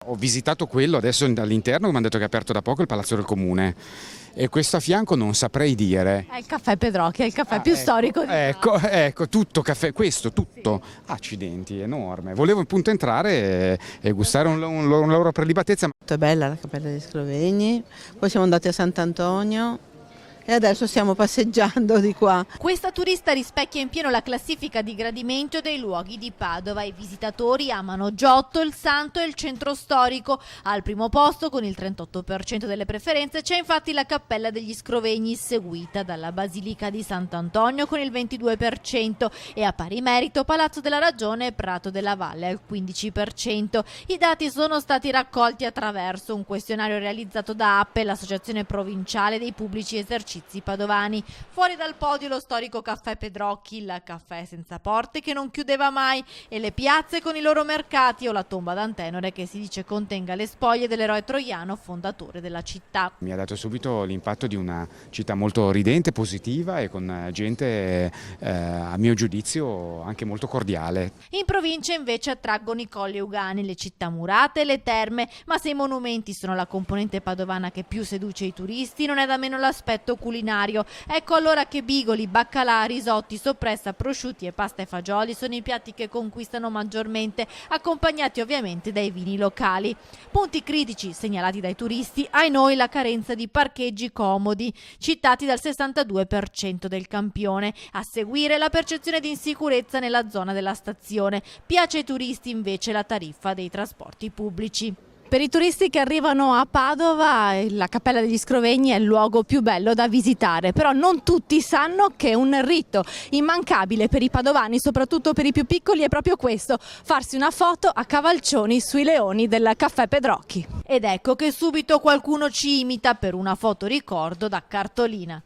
Ho visitato quello adesso all'interno, mi hanno detto che è aperto da poco il Palazzo del Comune, e questo a fianco non saprei dire. È il caffè Pedrocchi, è il caffè più storico di Ecco, tutto caffè, questo tutto. Accidenti, enorme. Volevo appunto entrare e gustare una loro prelibatezza. È bella la Cappella degli Scrovegni, poi siamo andati a Sant'Antonio e adesso stiamo passeggiando di qua. Questa turista rispecchia in pieno la classifica di gradimento dei luoghi di Padova. I visitatori amano Giotto, il Santo e il centro storico. Al primo posto, con il 38% delle preferenze, c'è infatti la Cappella degli Scrovegni, seguita dalla Basilica di Sant'Antonio con il 22% e a pari merito Palazzo della Ragione e Prato della Valle al 15%. I dati sono stati raccolti attraverso un questionario realizzato da APPE, l'associazione provinciale dei pubblici esercizi padovani. Fuori dal podio lo storico caffè Pedrocchi, il caffè senza porte che non chiudeva mai, e le piazze con i loro mercati, o la tomba d'Antenore che si dice contenga le spoglie dell'eroe troiano fondatore della città. Mi ha dato subito l'impatto di una città molto ridente, positiva e con gente a mio giudizio anche molto cordiale. In provincia invece attraggono i colli euganei, le città murate e le terme, ma se i monumenti sono la componente padovana che più seduce i turisti, non è da meno l'aspetto culinario. Ecco allora che bigoli, baccalà, risotti, soppressa, prosciutti e pasta e fagioli sono i piatti che conquistano maggiormente, accompagnati ovviamente dai vini locali. Punti critici segnalati dai turisti, ai noi la carenza di parcheggi comodi, citati dal 62% del campione. A seguire la percezione di insicurezza nella zona della stazione. Piace ai turisti invece la tariffa dei trasporti pubblici. Per i turisti che arrivano a Padova, la Cappella degli Scrovegni è il luogo più bello da visitare, però non tutti sanno che un rito immancabile per i padovani, soprattutto per i più piccoli, è proprio questo: farsi una foto a cavalcioni sui leoni del caffè Pedrocchi. Ed ecco che subito qualcuno ci imita per una foto ricordo da cartolina.